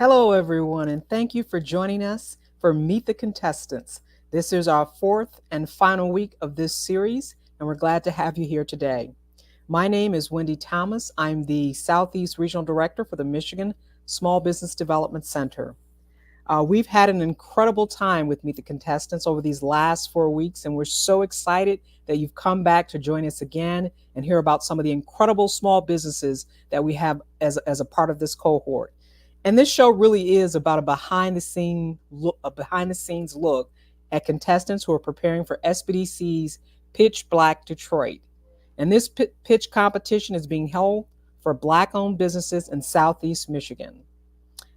Hello, everyone, and thank you for joining us for Meet the Contestants. This is our fourth and final week of this series, and we're glad to have you here today. My name is Wendy Thomas. I'm the Southeast Regional Director for the Michigan Small Business Development Center. We've had an incredible time with Meet the Contestants over these last 4 weeks, and we're so excited that you've come back to join us again and hear about some of the incredible small businesses that we have as a part of this cohort. And this show really is about a behind the scenes look at contestants who are preparing for SBDC's Pitch Black Detroit. And this pitch competition is being held for Black-owned businesses in Southeast Michigan.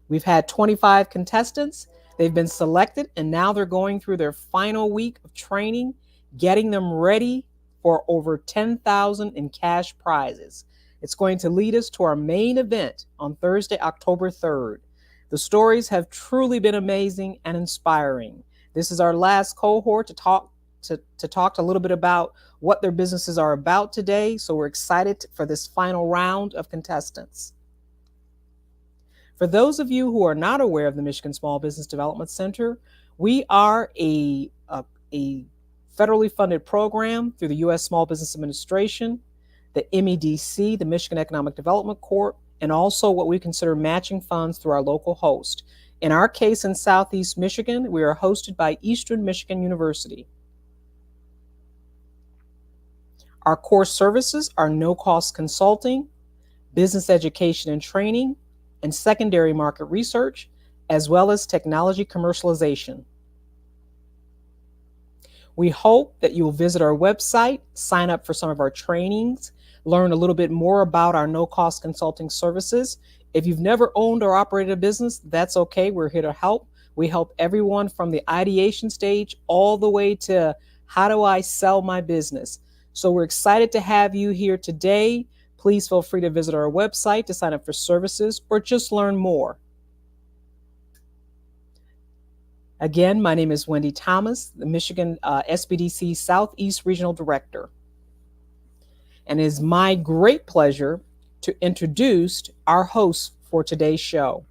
We've had 25 contestants. They've been selected, and now they're going through their final week of training, getting them ready for over $10,000 in cash prizes. It's going to lead us to our main event on Thursday, October 3rd. The stories have truly been amazing and inspiring. This is our last cohort to talk a little bit about what their businesses are about today. So we're excited for this final round of contestants. For those of you who are not aware of the Michigan Small Business Development Center, we are a federally funded program through the U.S. Small Business Administration, the MEDC, the Michigan Economic Development Corp, and also what we consider matching funds through our local host. In our case, in Southeast Michigan, we are hosted by Eastern Michigan University. Our core services are no-cost consulting, business education and training, and secondary market research, as well as technology commercialization. We hope that you will visit our website, sign up for some of our trainings, learn a little bit more about our no-cost consulting services. If you've never owned or operated a business, that's okay. We're here to help. We help everyone from the ideation stage all the way to how do I sell my business. So we're excited to have you here today. Please feel free to visit our website to sign up for services or just learn more. Again, my name is Wendy Thomas, the Michigan SBDC Southeast Regional Director. And it is my great pleasure to introduce our host for today's show.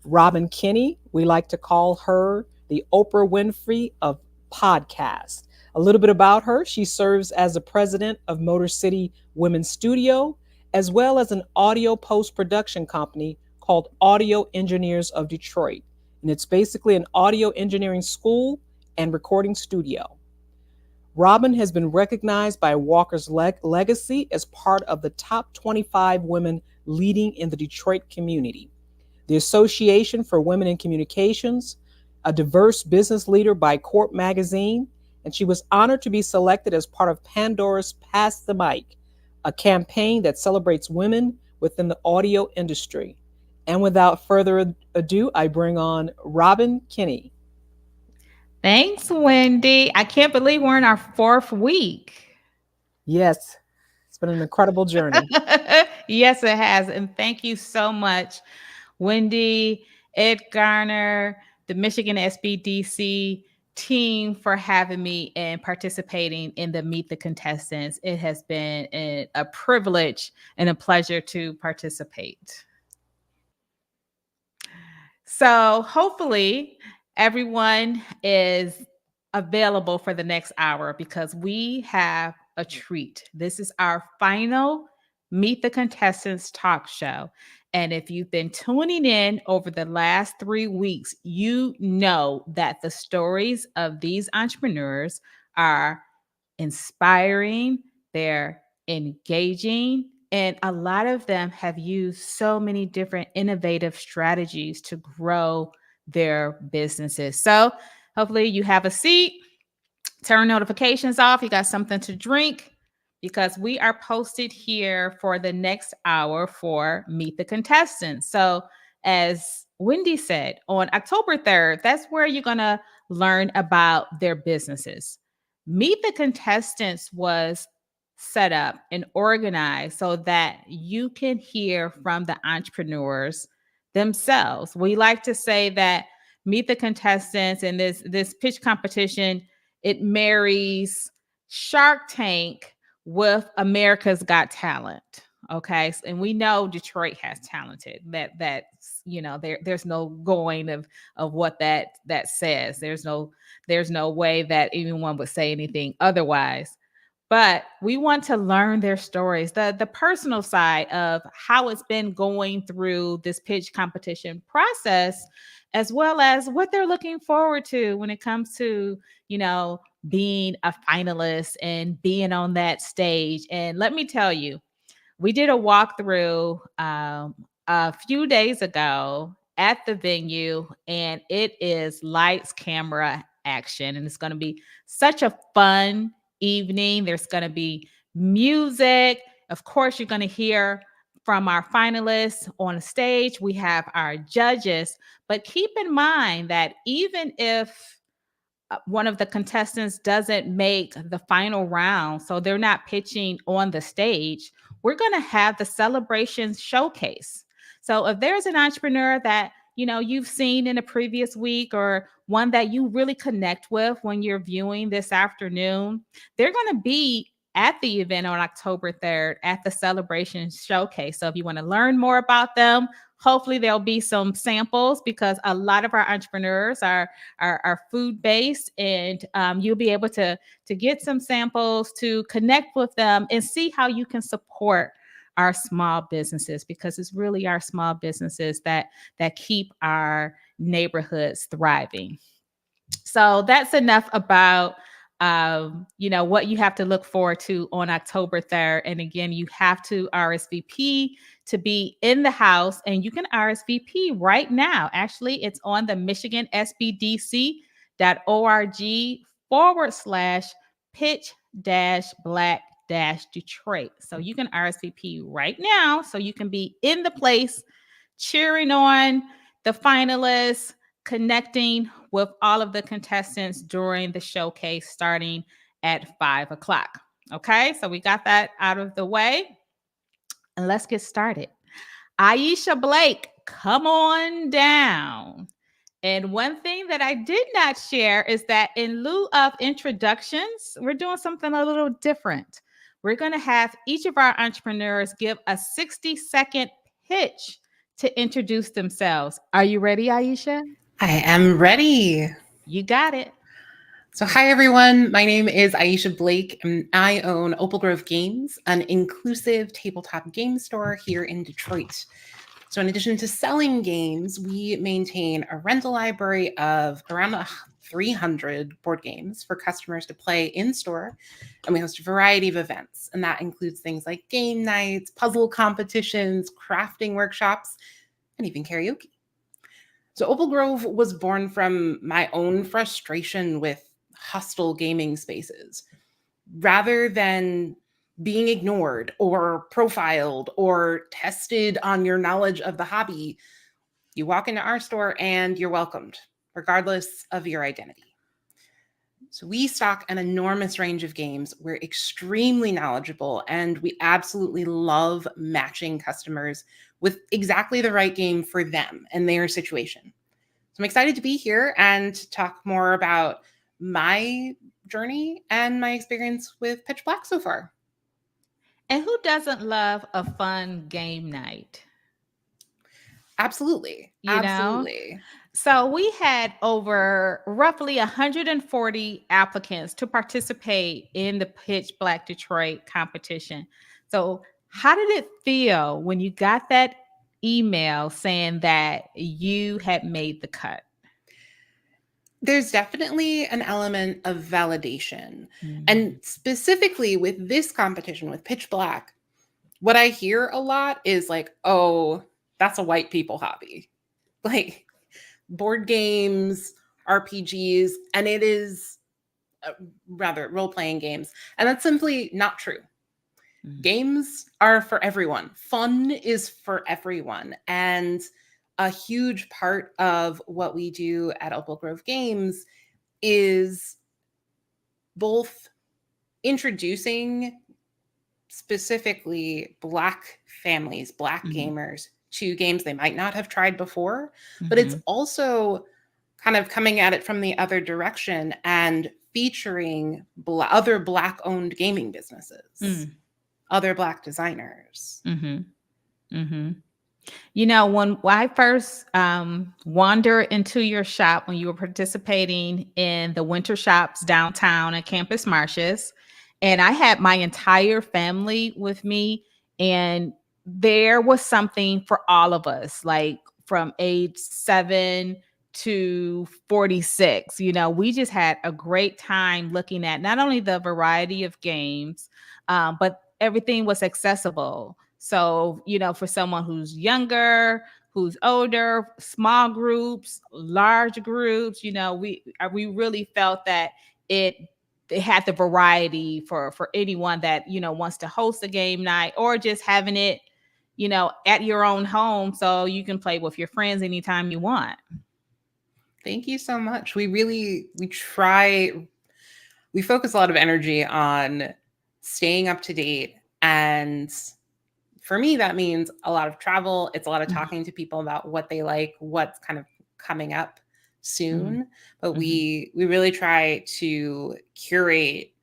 Robin Kinnie, we like to call her the Oprah Winfrey of podcasts. A little bit about her: she serves as the president of Motor City Women's Studio, as well as an audio post-production company called Audio Engineers of Detroit. And it's basically an audio engineering school and recording studio. Robin has been recognized by Walker's Legacy as part of the top 25 women leading in the Detroit community, the Association for Women in Communications, a diverse business leader by Corp Magazine, and she was honored to be selected as part of Pandora's Pass the Mic, a campaign that celebrates women within the audio industry. And without further ado, I bring on Robin Kinnie. Thanks, Wendy. I can't believe we're in our fourth week. Yes, it's been an incredible journey. Yes, it has. And thank you so much, Wendy, Ed Garner, the Michigan SBDC team, for having me and participating in the Meet the Contestants. It has been a privilege and a pleasure to participate. So hopefully everyone is available for the next hour because we have a treat. This is our final Meet the Contestants talk show. And if you've been tuning in over the last 3 weeks, you know that the stories of these entrepreneurs are inspiring, they're engaging, and a lot of them have used so many different innovative strategies to grow their businesses. So hopefully you have a seat, turn notifications off, you got something to drink, because we are posted here for the next hour for Meet the Contestants. So as Wendy said, on October 3rd, that's where you're going to learn about their businesses. Meet the Contestants was set up and organized so that you can hear from the entrepreneurs themselves. We like to say that Meet the Contestants and this pitch competition, it marries Shark Tank with America's Got Talent. Okay. And we know Detroit has talented. That's, there's no going of what that says. There's no way that anyone would say anything otherwise. But we want to learn their stories, the personal side of how it's been going through this pitch competition process, as well as what they're looking forward to when it comes to, being a finalist and being on that stage. And let me tell you, we did a walkthrough a few days ago at the venue, and it is lights, camera, action. And it's going to be such a fun evening. There's going to be music. Of course, you're going to hear from our finalists on stage. We have our judges, but keep in mind that even if one of the contestants doesn't make the final round, so they're not pitching on the stage, we're going to have the celebration showcase. So if there's an entrepreneur that you've seen in a previous week, or one that you really connect with when you're viewing this afternoon, they're going to be at the event on October 3rd at the celebration showcase. So if you want to learn more about them, hopefully there'll be some samples, because a lot of our entrepreneurs are food based, and you'll be able to get some samples to connect with them and see how you can support our small businesses, because it's really our small businesses that keep our neighborhoods thriving. So that's enough about what you have to look forward to on October 3rd. And again, you have to RSVP to be in the house, and you can RSVP right now. Actually, it's on the Michigan SBDC.org/pitch black Detroit. So you can RSVP right now, so you can be in the place cheering on the finalists, connecting with all of the contestants during the showcase starting at 5 o'clock. Okay, so we got that out of the way, and let's get started. Aisha Blake, come on down. And one thing that I did not share is that in lieu of introductions, we're doing something a little different. We're going to have each of our entrepreneurs give a 60-second pitch to introduce themselves. Are you ready, Aisha? I am ready. You got it. So, hi everyone. My name is Aisha Blake, and I own Opal Grove Games, an inclusive tabletop game store here in Detroit. So, in addition to selling games, we maintain a rental library of around 300 board games for customers to play in store, and we host a variety of events, and that includes things like game nights, puzzle competitions, crafting workshops, and even karaoke. So Opal Grove was born from my own frustration with hostile gaming spaces. Rather than being ignored or profiled or tested on your knowledge of the hobby, you walk into our store and you're welcomed, regardless of your identity. So we stock an enormous range of games. We're extremely knowledgeable, and we absolutely love matching customers with exactly the right game for them and their situation. So I'm excited to be here and to talk more about my journey and my experience with Pitch Black so far. And who doesn't love a fun game night? Absolutely. Absolutely. So we had over roughly 140 applicants to participate in the Pitch Black Detroit competition. So how did it feel when you got that email saying that you had made the cut? There's definitely an element of validation. And specifically with this competition, with Pitch Black, what I hear a lot is like, oh, that's a white people hobby. Like board games, RPGs, and it is rather role-playing games. And that's simply not true. Games are for everyone. Fun is for everyone. And a huge part of what we do at Opal Grove Games is both introducing specifically Black families, Black gamers to games they might not have tried before, but it's also kind of coming at it from the other direction and featuring other Black-owned gaming businesses. other Black designers. Mm-hmm. Mm-hmm. You know, when I first wandered into your shop when you were participating in the winter shops downtown at Campus Martius, and I had my entire family with me, and there was something for all of us, like from age 7 to 46. You know, we just had a great time looking at not only the variety of games, but everything was accessible. So, you know, for someone who's younger, who's older, small groups, large groups, you know, we really felt that it it had the variety for anyone that, you know, wants to host a game night or just having it, you know, at your own home so you can play with your friends anytime you want. Thank you so much. We focus a lot of energy on staying up to date. And for me, that means a lot of travel. It's a lot of talking to people about what they like, what's kind of coming up soon. But we really try to curate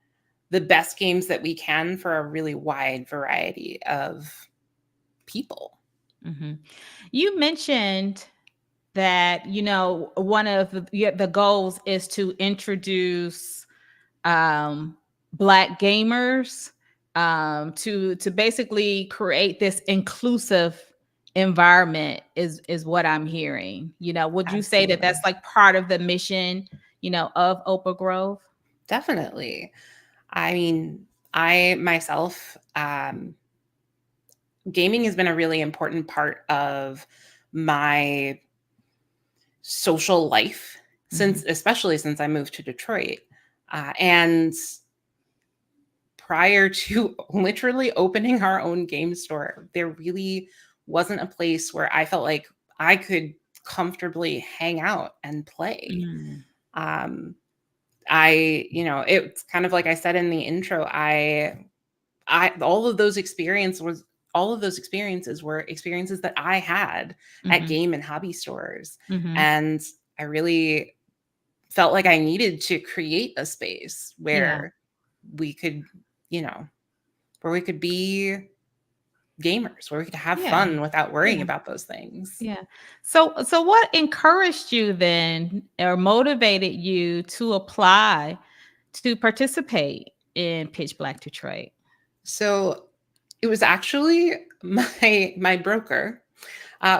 the best games that we can for a really wide variety of people. You mentioned that, you know, one of the goals is to introduce Black gamers, to basically create this inclusive environment is what I'm hearing. You know, would you say that that's like part of the mission, you know, of Opal Grove? Definitely. I mean, I myself, gaming has been a really important part of my social life especially since I moved to Detroit. And prior to literally opening our own game store, there really wasn't a place where I felt like I could comfortably hang out and play. It's kind of like I said in the intro, all of those experiences were experiences that I had at game and hobby stores. And I really felt like I needed to create a space where we could, where we could be gamers, where we could have fun without worrying about those things. Yeah. So what encouraged you then or motivated you to apply to participate in Pitch Black Detroit? So it was actually my broker.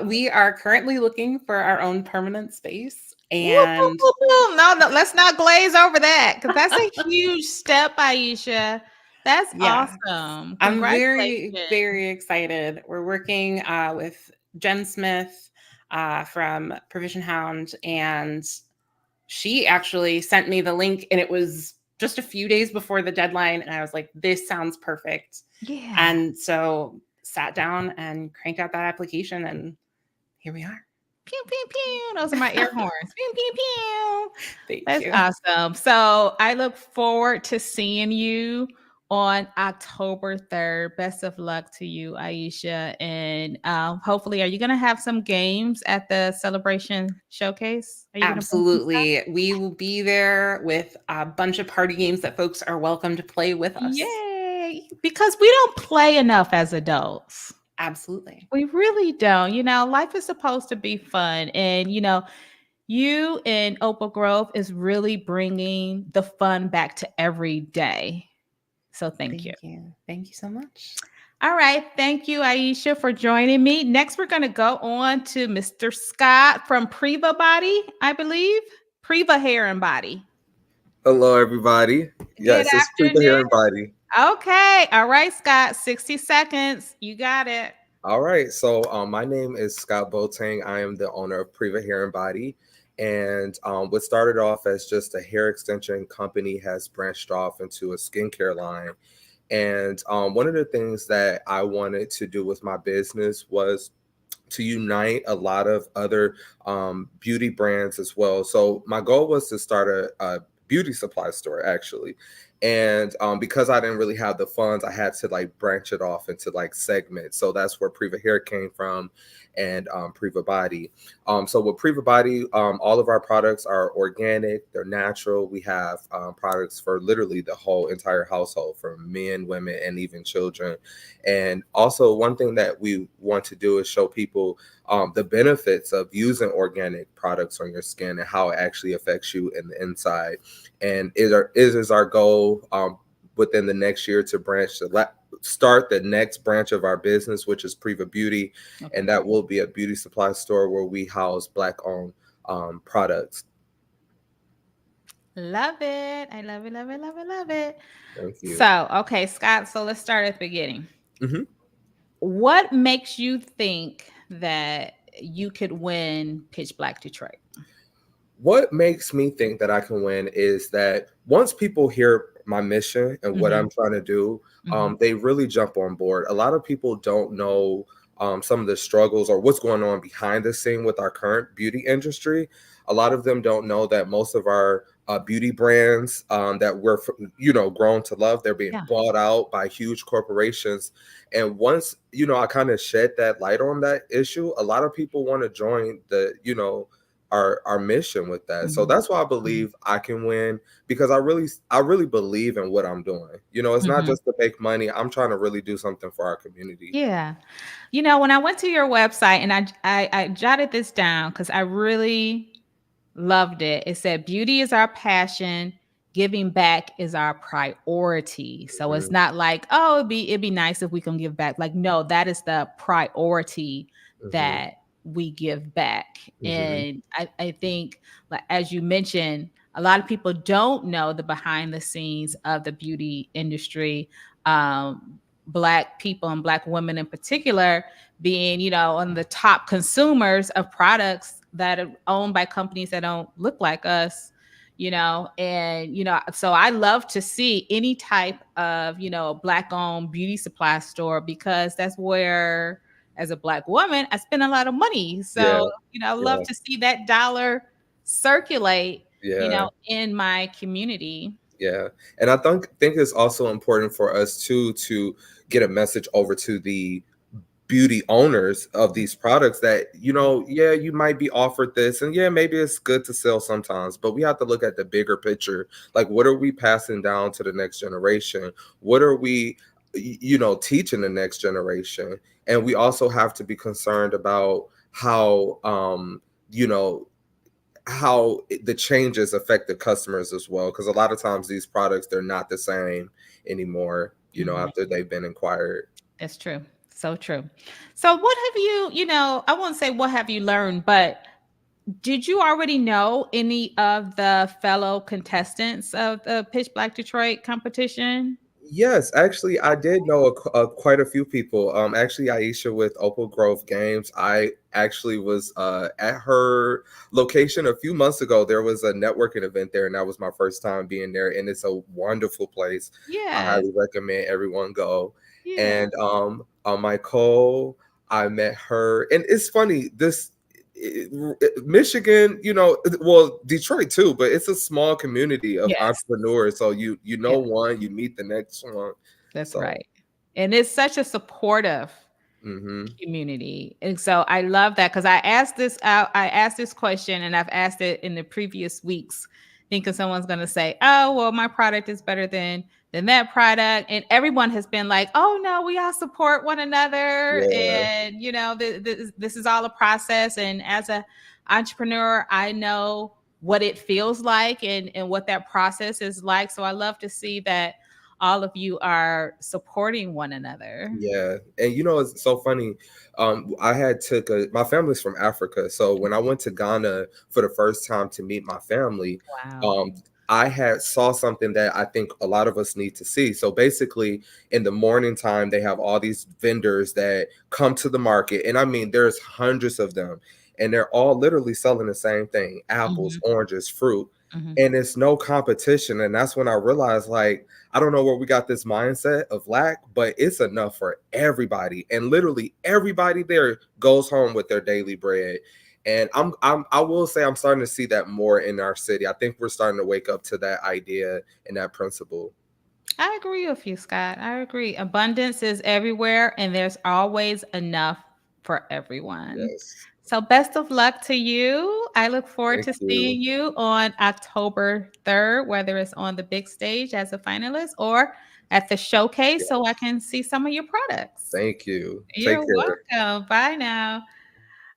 We are currently looking for our own permanent space. And no, let's not glaze over that because that's a huge step, Aisha. That's awesome. I'm Congratulations. very, very excited. We're working with Jen Smith from Provision Hound, and she actually sent me the link, and it was just a few days before the deadline, and I was like, this sounds perfect. Yeah. And so sat down and cranked out that application, and here we are. Pew, pew, pew. Those are my air horns. Pew, pew, pew. Thank you. That's awesome. So I look forward to seeing you on October 3rd. Best of luck to you, Aisha. And hopefully, are you going to have some games at the Celebration Showcase? Absolutely. We will be there with a bunch of party games that folks are welcome to play with us. Yay! Because we don't play enough as adults. Absolutely. We really don't. You know, life is supposed to be fun. And, you know, you in Opal Grove is really bringing the fun back to every day. So thank you. Thank you so much. All right. Thank you, Aisha, for joining me. Next, we're going to go on to Mr. Scott from Preva Body, I believe. Preva Hair and Body. Hello, everybody. Yes, it's Preva Hair and Body. Okay. All right, Scott. 60 seconds. You got it. All right. So my name is Scott Boateng. I am the owner of Preva Hair and Body. And what started off as just a hair extension company has branched off into a skincare line. And one of the things that I wanted to do with my business was to unite a lot of other beauty brands as well. So my goal was to start a beauty supply store, actually. And because I didn't really have the funds, I had to like branch it off into like segments. So that's where Preva Hair came from, and Preva Body. So with Preva Body, all of our products are organic, they're natural. We have products for literally the whole entire household, for men, women, and even children. And also, one thing that we want to do is show people the benefits of using organic products on your skin and how it actually affects you in the inside. And is our goal within the next year to start the next branch of our business, which is Preva Beauty, Okay. and that will be a beauty supply store where we house Black-owned products. Love it. I love it, love it, love it, love it. Thank you. So, okay, Scott, so let's start at the beginning. Mhm. What makes you think that you could win Pitch Black Detroit? What makes me think that I can win is that once people hear my mission and what I'm trying to do, they really jump on board. A lot of people don't know some of the struggles or what's going on behind the scene with our current beauty industry. A lot of them don't know that most of our beauty brands that we're, grown to love, they're being bought out by huge corporations. And once, I kind of shed that light on that issue, a lot of people want to join the, our mission with that. So that's why I believe I can win, because I really believe in what I'm doing. It's not just to make money. I'm trying to really do something for our community. Yeah. When I went to your website and I jotted this down because I really loved it. It said, beauty is our passion. Giving back is our priority. So it's not like, oh, it'd be nice if we can give back. Like, no, that is the priority that we give back. And I think, like, as you mentioned, a lot of people don't know the behind the scenes of the beauty industry. Black people and Black women in particular being, on the top consumers of products that are owned by companies that don't look like us, so I love to see any type of, Black owned beauty supply store, because that's where, as a Black woman, I spend a lot of money. So, I love to see that dollar circulate, in my community. Yeah. And I think it's also important for us too to get a message over to the beauty owners of these products that, you might be offered this, and maybe it's good to sell sometimes, but we have to look at the bigger picture. Like, what are we passing down to the next generation? What are we, teaching the next generation? And we also have to be concerned about how, how the changes affect the customers as well, because a lot of times these products, they're not the same anymore, after they've been acquired. That's true. So true. So what have you, I won't say what have you learned, but did you already know any of the fellow contestants of the Pitch Black Detroit competition? Yes, actually, I did know quite a few people. Actually, Aisha with Opal Grove Games. I actually was at her location a few months ago. There was a networking event there, and that was my first time being there. And it's a wonderful place. I Yeah. highly recommend everyone go. Yeah. And my I met her, and it's funny. Michigan, well, Detroit too, but it's a small community of entrepreneurs. So you one, you meet the next one. That's right. And it's such a supportive community. And so I love that, because I asked this question, and I've asked it in the previous weeks, thinking someone's going to say, oh, well, my product is better than that product. And everyone has been like, oh no, we all support one another. And this is all a process. And as an entrepreneur, I know what it feels like and what that process is like. So I love to see that all of you are supporting one another. Yeah. And it's so funny. I my family's from Africa. So when I went to Ghana for the first time to meet my family, I saw something that I think a lot of us need to see. So basically, in the morning time, they have all these vendors that come to the market. And I mean, there's hundreds of them, and they're all literally selling the same thing: apples, oranges, fruit. And it's no competition. And that's when I realized, like, I don't know where we got this mindset of lack, but it's enough for everybody. And literally everybody there goes home with their daily bread. And I will say I'm starting to see that more in our city. I think we're starting to wake up to that idea and that principle. I agree with you, Scott. I agree. Abundance is everywhere, and there's always enough for everyone. Yes. So, best of luck to you. I look forward Thank to you. seeing you on October 3rd, whether it's on the big stage as a finalist or at the showcase, so I Yes. can see some of your products. Thank you. Take You're care. welcome. Bye now.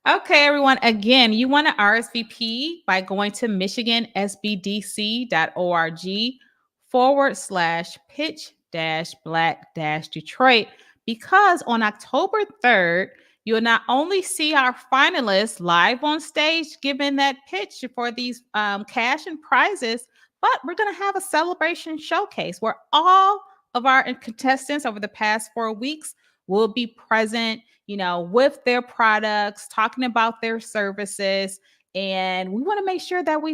Okay, everyone. Again, you want to RSVP by going to michigansbdc.org/pitch black Detroit, because on October 3rd, you'll not only see our finalists live on stage giving that pitch for these cash and prizes, but we're going to have a celebration showcase where all of our contestants over the past 4 weeks will be present, with their products, talking about their services. And we want to make sure that we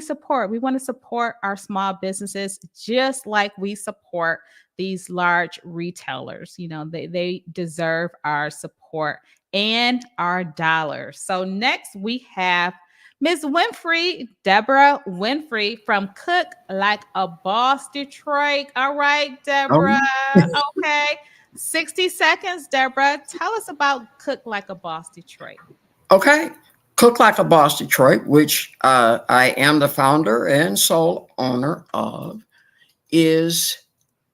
want to support our small businesses just like we support these large retailers. They deserve our support and our dollars. So next we have Ms. Winfrey, Deborah Winfrey from Cook Like a Boss Detroit. All right, Deborah. Um, Okay. 60 seconds, Deborah. Tell us about Cook Like a Boss Detroit. okay. Cook Like a Boss Detroit, which I am the founder and sole owner of, is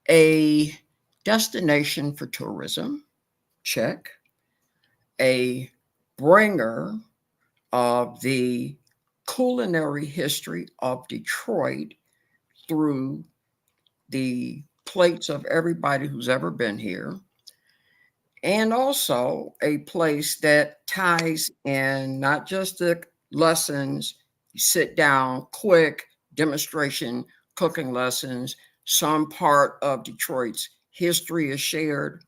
a destination for tourism. Check. A bringer of the culinary history of Detroit through the plates of everybody who's ever been here, and also a place that ties in not just the lessons, you sit down, quick demonstration cooking lessons, some part of Detroit's history is shared.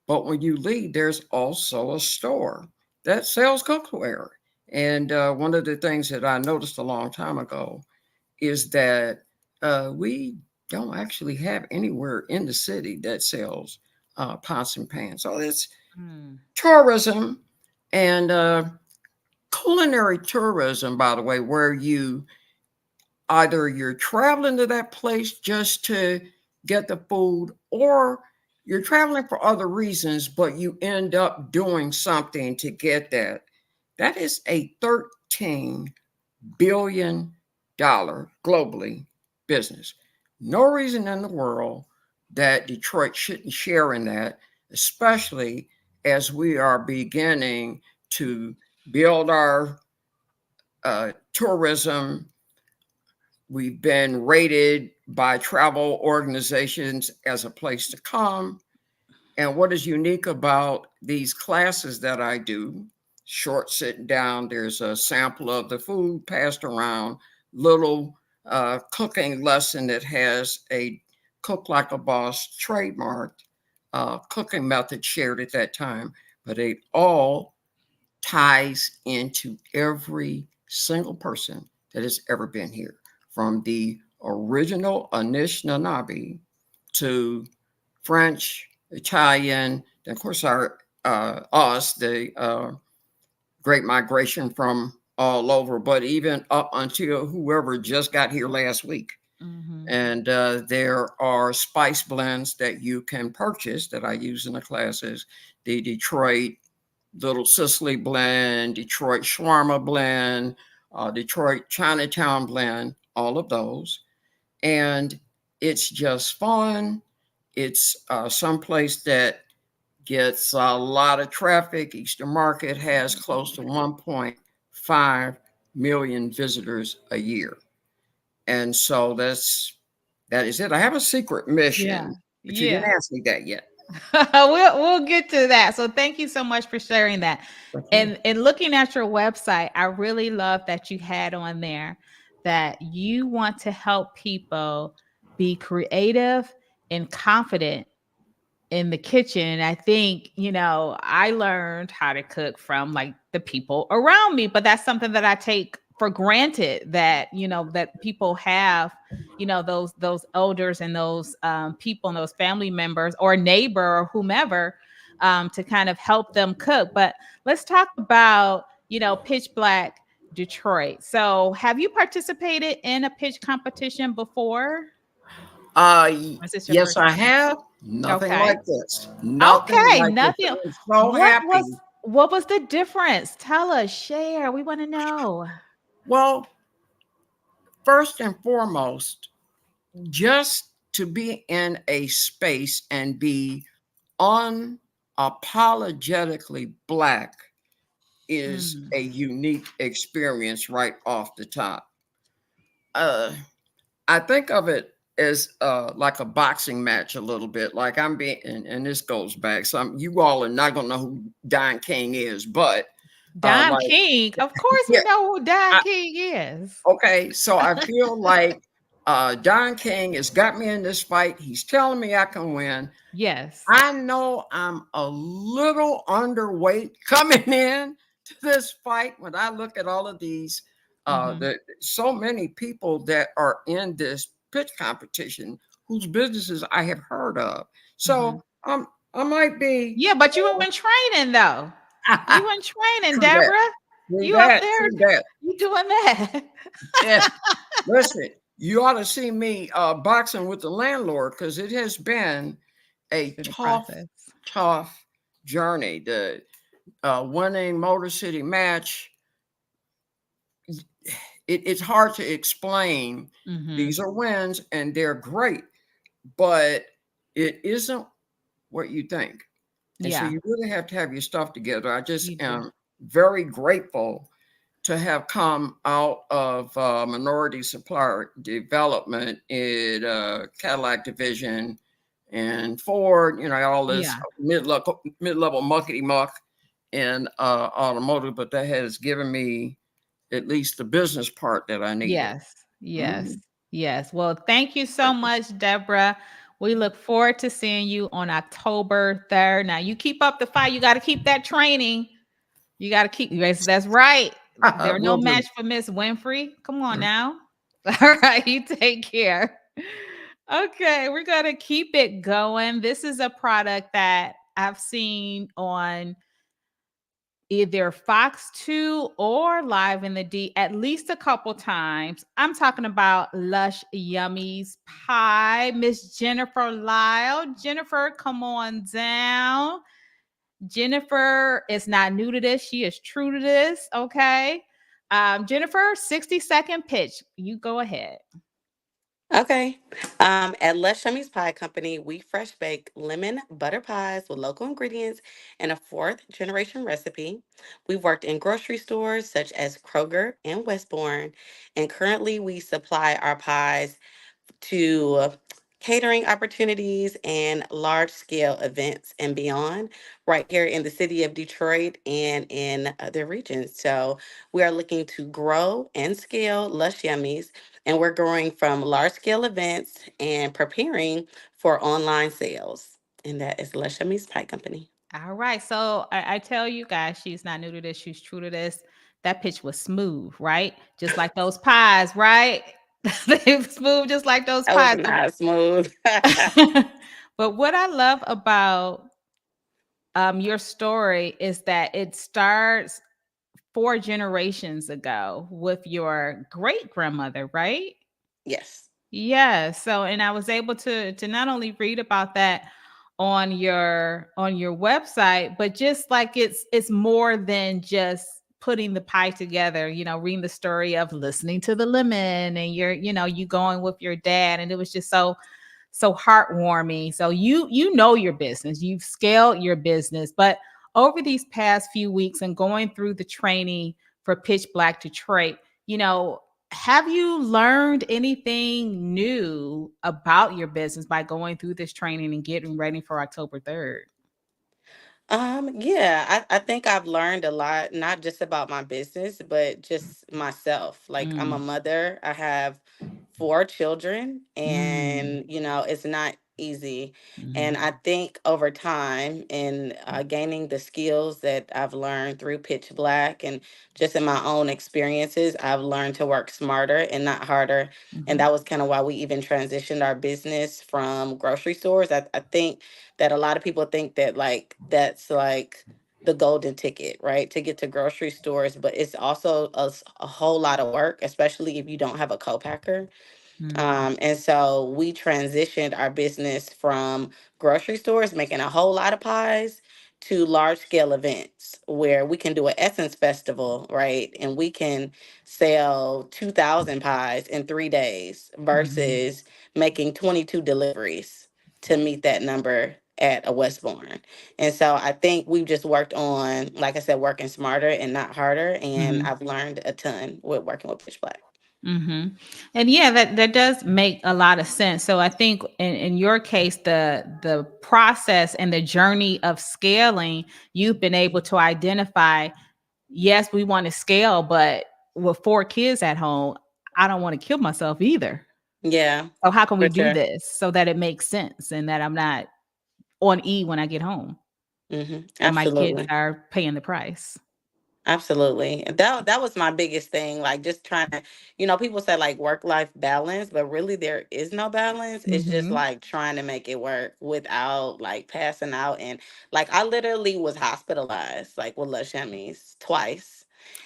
But when you leave, there's also a store that sells cookware. And one of the things that I noticed a long time ago is that we don't actually have anywhere in the city that sells pots and pans. So it's Mm. tourism and culinary tourism, by the way, where you're traveling to that place just to get the food, or you're traveling for other reasons, but you end up doing something to get that. That is a $13 billion globally business. No reason in the world that Detroit shouldn't share in that, especially as we are beginning to build our tourism. We've been rated by travel organizations as a place to come. And what is unique about these classes that I do, short sitting down, there's a sample of the food passed around, little cooking lesson that has a Cook Like a Boss trademarked cooking method shared at that time, but it all ties into every single person that has ever been here, from the original Anishinaabe to French, Italian, and of course the Great Migration from all over, but even up until whoever just got here last week. Mm-hmm. And there are spice blends that you can purchase that I use in the classes. The Detroit Little Sicily blend, Detroit Shawarma blend, Detroit Chinatown blend, all of those. And it's just fun. It's someplace that gets a lot of traffic. Easter Market has close to 1.5 million visitors a year. And so that is it. I have a secret Yeah. mission, but you didn't Yeah. ask me that yet. we'll get to that. So thank you so much for sharing that. Okay. And looking at your website, I really love that you had on there that you want to help people be creative and confident in the kitchen. And I think, I learned how to cook from like the people around me, but that's something that I take for granted, that, that people have, those elders and those people and those family members or neighbor or whomever, to kind of help them cook. But let's talk about, Pitch Black Detroit. So have you participated in a pitch competition before? Or is this your Yes, first I time? have. Nothing Okay. like this. Nothing Okay. like this. Nothing. I'm so What happy. was what was the difference? Tell us, share. We want to know. Well, first and foremost, just to be in a space and be unapologetically Black is Mm, a unique experience right off the top. Uh, I think of it as like a boxing match a little bit. Like I'm being, and this goes back. Some you all are not gonna know who Don King is, but Don like King. Of course yeah, we know who Don I, King is. okay. So I feel like Don King has got me in this fight. He's telling me I can win. Yes. I know I'm a little underweight coming in to this fight when I look at all of these Hmm. so many people that are in this pitch competition whose businesses I have heard of. Hmm. So I might be Yeah, but you in training though. You in training, true that, Deborah. true You up that, there? true that. You doing that? Yeah. Listen, you ought to see me boxing with the landlord because it has been It's a been a tough, process. tough journey. The winning Motor City match, it's hard to explain. Hmm. These are wins and they're great, but it isn't what you think. And so Yeah, you really have to have your stuff together. I just you do. am very grateful to have come out of minority supplier development in Cadillac division and Ford, all this Yeah. mid-level muckety muck in automotive, but that has given me at least the business part that I needed. Yes. Yes. Mhm. Yes. Well, thank you so much, Deborah. We look forward to seeing you on October 3rd. Now, you keep up the fight. You got to keep that training. You got to keep, yes, that's right. There's no Will match do. for Miss Winfrey. Come on now. All right. You take care. Okay. We're going to keep it going. This is a product that I've seen on either Fox 2 or Live in the D at least a couple times. I'm talking about Lush Yummies Pie. Miss Jennifer Lyle. Jennifer, come on down. Jennifer is not new to this. She is true to this. Okay. Jennifer, 60-second pitch. You go ahead. Okay. At Lush Yummy's Pie Company, we fresh bake lemon butter pies with local ingredients and a fourth generation recipe. We've worked in grocery stores such as Kroger and Westbourne, and currently we supply our pies to catering opportunities and large scale events and beyond right here in the city of Detroit and in other regions. So we are looking to grow and scale Lush Yummies, and we're growing from large scale events and preparing for online sales. And that is Lush Yummies Pie Company. All right. So I tell you guys, she's not new to this. She's true to this. That pitch was smooth, right? Just like those pies, right? They were smooth, just like those That was pies. not smooth. But what I love about your story is that it starts 4 generations ago with your great grandmother, right? Yes. Yeah. So, and I was able to not only read about that on your website, but just like it's more than just putting the pie together, reading the story of listening to the lemon and you going with your dad. And it was just so heartwarming. So you know your business, you've scaled your business, but over these past few weeks and going through the training for Pitch Black Detroit, have you learned anything new about your business by going through this training and getting ready for October 3rd? Yeah, I think I've learned a lot, not just about my business, but just myself. Like I'm a Mm, mother, I have 4 children, mm, and it's not easy. And mhm, I think over time and gaining the skills that I've learned through Pitch Black and just in my own experiences, I've learned to work smarter and not harder. And mhm, that was kind of why we even transitioned our business from grocery stores. I think that a lot of people think that like that's like the golden ticket, right? To get to grocery stores, but it's also a whole lot of work, especially if you don't have a co-packer. And so we transitioned our business from grocery stores making a whole lot of pies to large scale events where we can do an essence festival, right? And we can sell 2,000 pies in 3 days versus making 22 deliveries to meet that number at a Westbourne. And so I think we've just worked on, like I said, working smarter and not harder. And I've learned a ton with working with Pitch Black. Mm-hmm. And yeah, that does make a lot of sense. So I think in your case, the process and the journey of scaling, you've been able to identify, yes, we want to scale, but with 4 kids at home, I don't want to kill myself either. Yeah, So how can we for do sure. this so that it makes sense and that I'm not on E when I get home and my kids Absolutely. are paying the price? Absolutely. That was my biggest thing. Like just trying to, people say like work life balance, but really there is no balance. It's just Mm-hmm. like trying to make it work without like passing out. And like I literally was hospitalized like with Leishman's twice.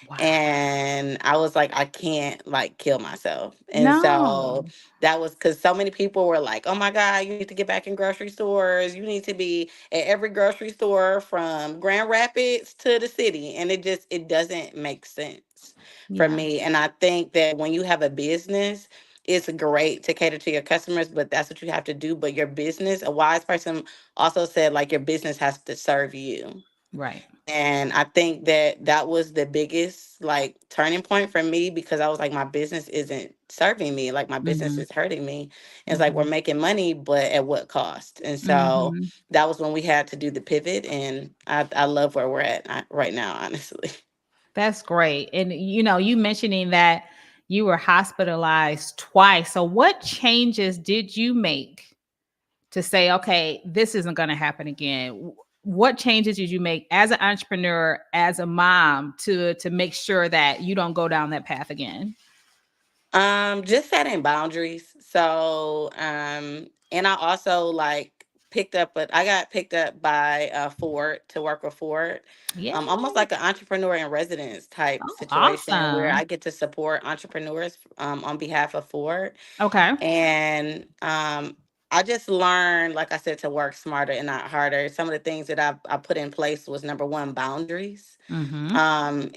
Wow. And I was like, I can't like kill myself. And so No. that was because so many people were like, oh my God, you need to get back in grocery stores. You need to be at every grocery store from Grand Rapids to the city. And it doesn't make sense for Yeah. me. And I think that when you have a business, it's great to cater to your customers, but that's what you have to do. But your business, a wise person also said, like, your business has to serve you. Right. And I think that that was the biggest like turning point for me because I was like, my business isn't serving me. Like my business Mm-hmm. is hurting me. And it's like we're Mm-hmm. making money, but at what cost? And so Mm-hmm. that was when we had to do the pivot. And I love where we're at right now, honestly. That's great. And you mentioning that you were hospitalized twice. So what changes did you make to say, okay, this isn't going to happen again? What changes did you make as an entrepreneur, as a mom, to make sure that you don't go down that path again? Just setting boundaries. So, and I also like I got picked up by Ford to work with Ford. Yeah. Almost like an entrepreneur in residence type Oh, situation where I awesome. get to support entrepreneurs on behalf of Ford. Okay. And I just learned, like I said, to work smarter and not harder. Some of the things that I put in place was number one, boundaries, Mm-hmm.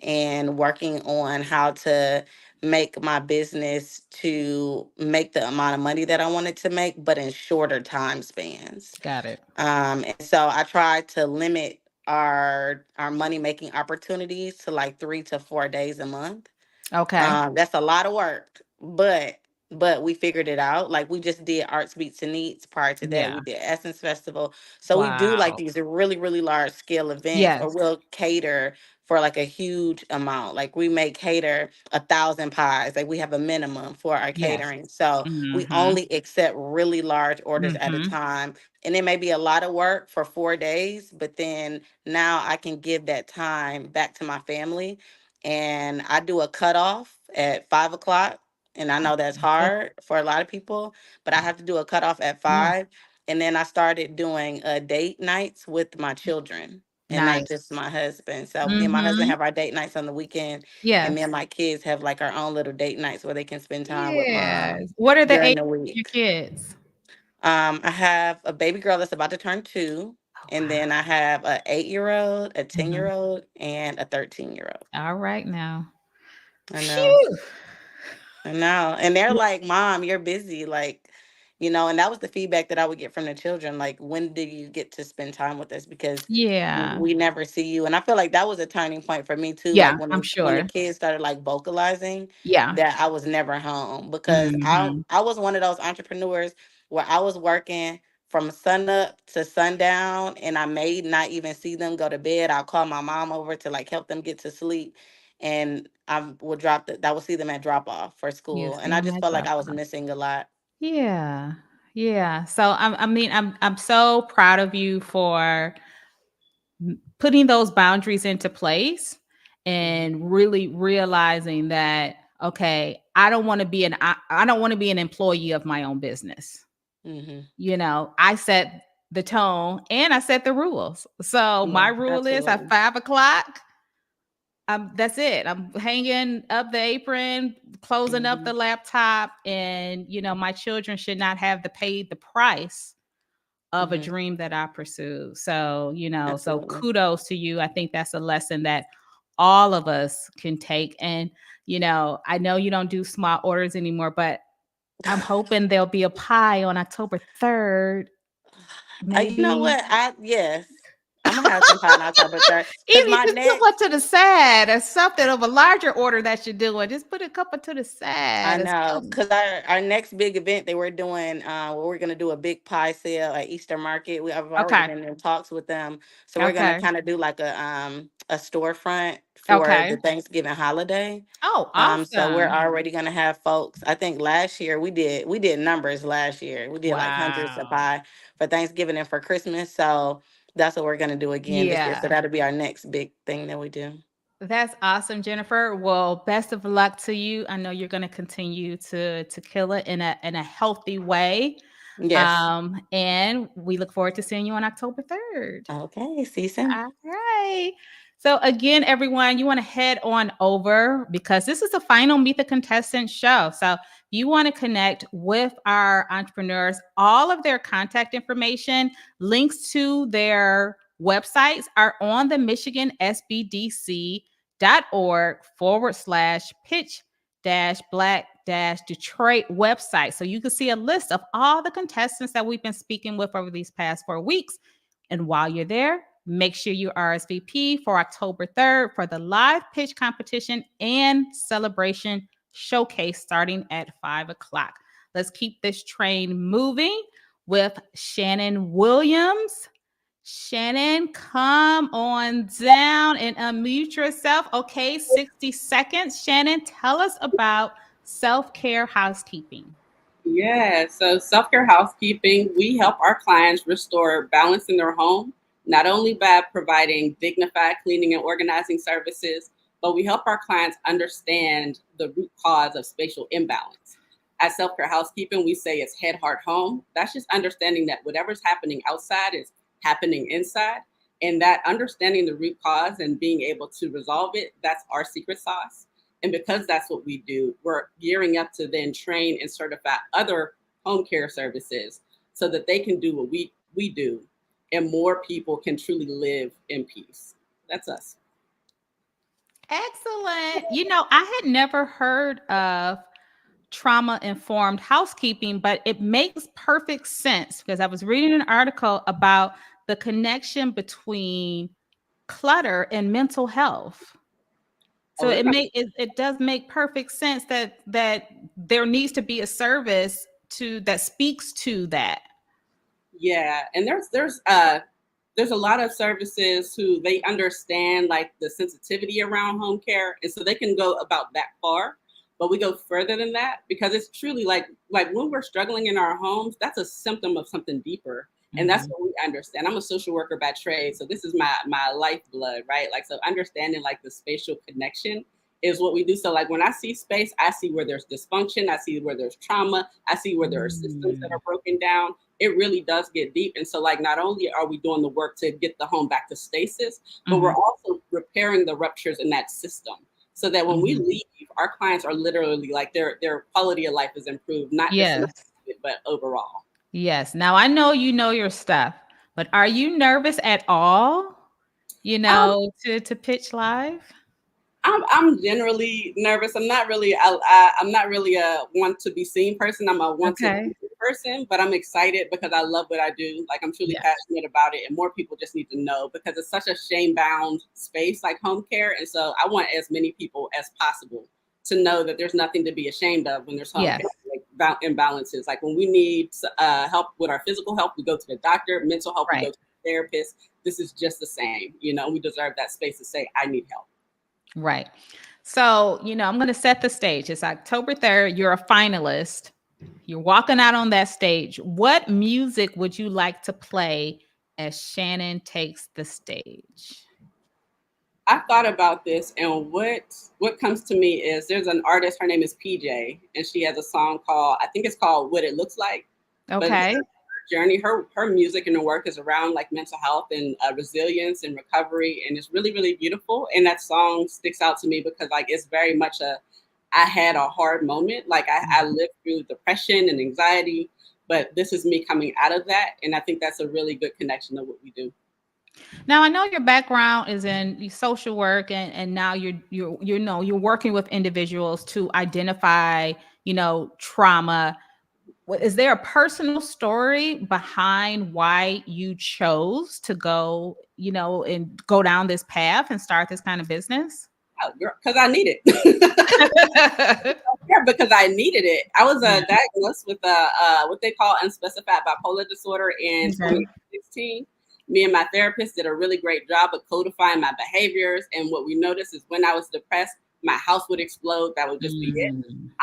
and working on how to make my business to make the amount of money that I wanted to make, but in shorter time spans. Got it. And so I tried to limit our money making opportunities to like 3 to 4 days a month. Okay. That's a lot of work, but we figured it out. Like we just did Arts Beats and Needs prior to that. Yeah. We did Essence Festival. So we do like Wow. these really, really large scale events, or Yes. we'll cater for like a huge amount. Like we may cater 1,000 pies. Like we have a minimum for our Yes. catering. So we Mm-hmm. only accept really large orders at a Mm-hmm. time. And it may be a lot of work for 4 days, but then now I can give that time back to my family, and I do a cutoff at 5 o'clock. And I know that's Good. hard for a lot of people, but I have to do a cutoff at Yeah. 5. And then I started doing date nights with my children and not just Nice. my husband. So me and my husband Mm-hmm. have our date nights on the weekend, and me Yes. and my kids have like our own little date nights where they can spend time with mom Yes. What are the during age the of your week. kids? I have a baby girl that's about to turn 2, Oh, and wow. then I have a 8-year-old, a 10 Mhm. year old, and a 13-year old. All right now. I know. Phew. I know. And they're like, Mom, you're busy. Like, and that was the feedback that I would get from the children. Like, when do you get to spend time with us? Because Yeah. we never see you. And I feel like that was a turning point for me too. Yeah, Like when I'm the sure. kids started like vocalizing Yeah. that I was never home, because Mhm. I was one of those entrepreneurs where I was working from sun up to sundown, and I may not even see them go to bed. I'll call my mom over to like help them get to sleep, and I would see them at drop off for You school, and see I them just at felt like drop I was off. missing a lot. Yeah. Yeah. So I'm so proud of you for putting those boundaries into place Hmm. and really realizing that, okay, I don't want to be an employee of my own business. Hmm. I set the tone and I set the rules. So my Yeah, rule is at absolutely. 5 o'clock, That's it. I'm hanging up the apron, closing up the laptop, and my children should not have to pay the price of a dream that I pursue. So, so Absolutely. kudos to you. I think that's a lesson that all of us can take. And, I know you don't do small orders anymore, but I'm hoping there'll be a pie on October 3rd. You know Maybe. what? Yes, I'm gonna have some pie on October 3rd because Even my just put one next. to the side or something of a larger order that you're doing. Just put a couple to the I side or know, something. because our next big event they were doing, we're gonna do a big pie sale at Easter Market. We have already Okay. been in talks with them, so we're gonna Okay. kind of do like a storefront for Okay. the Thanksgiving holiday. Oh, So we're awesome. already gonna have folks. I think last year we did numbers last year. We did like hundreds of Wow. pie for Thanksgiving and for Christmas. So that's what we're gonna do again this year. So Yeah. that'll be our next big thing that we do. That's awesome, Jennifer. Well, best of luck to you. I know you're going to continue to kill it in a healthy way. Yes. And we look forward to seeing you on October 3rd. Okay. See you soon. All right. So again, everyone, you want to head on over because this is the final Meet the Contestant show. So you want to connect with our entrepreneurs. All of their contact information, links to their websites are on the Michigan SBDC.org/pitch black Detroit website. So you can see a list of all the contestants that we've been speaking with over these past 4 weeks. And while you're there, make sure you RSVP for October 3rd for the live pitch competition and celebration showcase starting at 5 o'clock. Let's keep this train moving with Shannon Williams. Shannon, come on down and unmute yourself. Okay, 60 seconds. Shannon, tell us about self-care housekeeping. Yeah, so self-care housekeeping, we help our clients restore balance in their home, not only by providing dignified cleaning and organizing services, but we help our clients understand the root cause of spatial imbalance. At self-care housekeeping, we say it's head, heart, home. That's just understanding that whatever's happening outside is happening inside. And that understanding the root cause and being able to resolve it, that's our secret sauce. And because that's what we do, we're gearing up to then train and certify other home care services so that they can do what we do and more people can truly live in peace. That's us. Excellent. I had never heard of trauma informed housekeeping, but it makes perfect sense because I was reading an article about the connection between clutter and mental health. So Oh, it's it does make perfect sense that there needs to be a service that speaks to that. Yeah, and there's a lot of services who they understand like the sensitivity around home care, and so they can go about that far. But we go further than that because it's truly like when we're struggling in our homes, that's a symptom of something deeper, and that's what we understand. I'm a social worker by trade, so this is my lifeblood, right? Like so, understanding like the spatial connection is what we do. So like when I see space, I see where there's dysfunction, I see where there's trauma, I see where there are systems that are broken down. It really does get deep. And so like not only are we doing the work to get the home back to stasis, but we're also repairing the ruptures in that system so that when we leave, our clients are literally like their quality of life is improved, not just in the moment, but overall. Yes. Now I know you know your stuff, but are you nervous at all? To pitch live? I'm generally nervous. I'm not really I'm not really a want to be seen person. I'm a want to be person, but I'm excited because I love what I do. Like I'm truly passionate about it, and more people just need to know because it's such a shame-bound space like home care, and so I want as many people as possible to know that there's nothing to be ashamed of when there's home care like imbalances. Like when we need help with our physical health, we go to the doctor. Mental health, we go to the therapist. This is just the same. We deserve that space to say I need help. Right. So, I'm going to set the stage. It's October 3rd. You're a finalist. You're walking out on that stage. What music would you like to play as Shannon takes the stage? I thought about this, and what comes to me is there's an artist, her name is PJ, and she has a song called, I think it's called What It Looks Like. Okay. journey, her music and her work is around like mental health and resilience and recovery, and it's really, really beautiful. And that song sticks out to me because like it's very much I had a hard moment. Like I lived through depression and anxiety, but this is me coming out of that, and I think that's a really good connection to what we do. Now I know your background is in social work, and now you're working with individuals to identify trauma. Is there a personal story behind why you chose to go and go down this path and start this kind of business? Oh, girl, because I need it. Yeah, because I needed it. I was diagnosed with what they call unspecified bipolar disorder in 2016. Me and my therapist did a really great job of codifying my behaviors. And what we noticed is when I was depressed, my house would explode. That would just be it.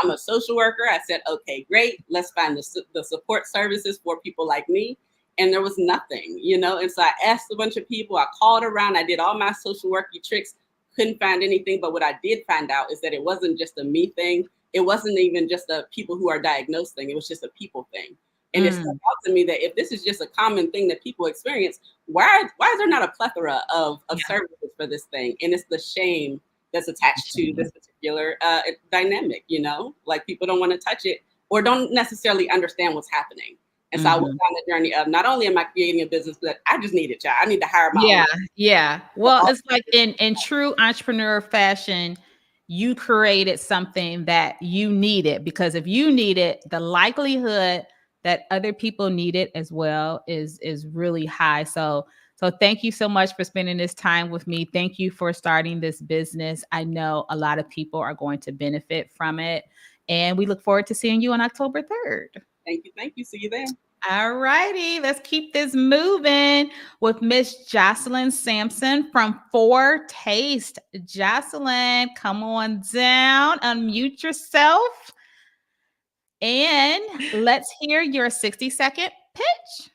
I'm a social worker. I said, okay, great. Let's find the support services for people like me. And there was nothing, And so I asked a bunch of people. I called around. I did all my social worky tricks. Couldn't find anything. But what I did find out is that it wasn't just a me thing. It wasn't even just a people who are diagnosed thing. It was just a people thing. And it stuck out to me that if this is just a common thing that people experience, why is there not a plethora of services for this thing? And it's the shame that's attached to this particular dynamic, like people don't want to touch it or don't necessarily understand what's happening. And so I went on the journey of not only am I creating a business, but I just need it, y'all. I need to hire my own. Yeah. Well, it's like in true entrepreneur fashion, you created something that you needed, because if you need it, the likelihood that other people need it as well is really high. So thank you so much for spending this time with me. Thank you for starting this business. I know a lot of people are going to benefit from it. And we look forward to seeing you on October 3rd. Thank you. Thank you. See you there. All righty. Let's keep this moving with Miss Jocelyn Sampson from Foretaste. Jocelyn, come on down, unmute yourself, and let's hear your 60-second pitch.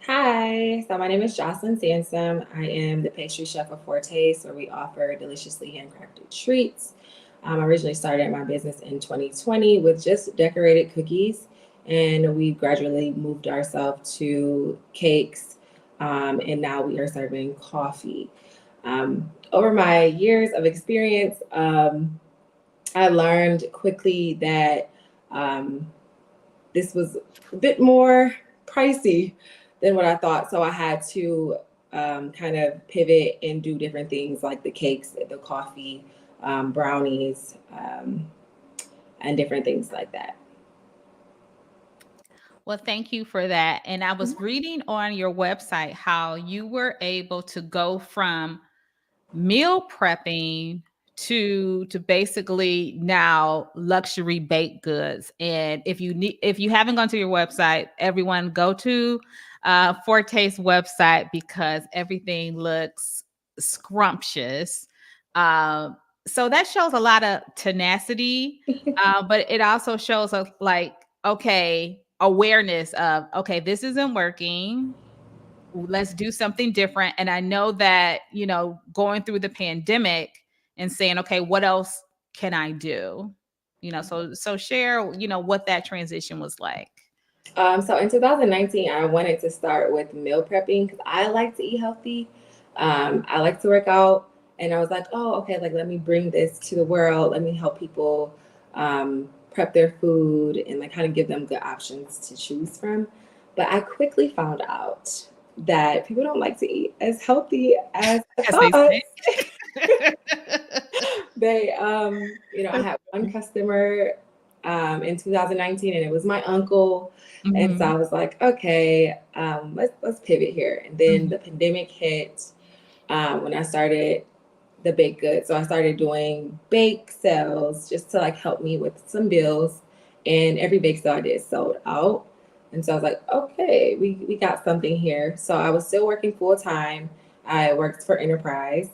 Hi, so my name is Jocelyn Sansom. I am the pastry chef of Foretaste, where we offer deliciously handcrafted treats. I originally started my business in 2020 with just decorated cookies, and we gradually moved ourselves to cakes, and now we are serving coffee. Over my years of experience, I learned quickly that this was a bit more pricey than what I thought. So I had to kind of pivot and do different things like the cakes, the coffee, brownies, and different things like that. Well, thank you for that. And I was reading on your website how you were able to go from meal prepping to basically now luxury baked goods. And if you haven't gone to your website, everyone go to Foretaste website, because everything looks scrumptious. So that shows a lot of tenacity, but it also shows us awareness of, okay, this isn't working. Let's do something different. And I know that, going through the pandemic and saying, okay, what else can I do? So share, what that transition was like. So in 2019, I wanted to start with meal prepping because I like to eat healthy. I like to work out, and I was like, oh, okay, let me bring this to the world. Let me help people prep their food and kind of give them good options to choose from. But I quickly found out that people don't like to eat as healthy as I thought. They, I had one customer in 2019, and it was my uncle. Mm-hmm. And so I was like, okay, let's pivot here. And then the pandemic hit when I started the baked goods. So I started doing bake sales just to help me with some bills. And every bake sale I did sold out. And so I was like, okay, we got something here. So I was still working full time. I worked for Enterprise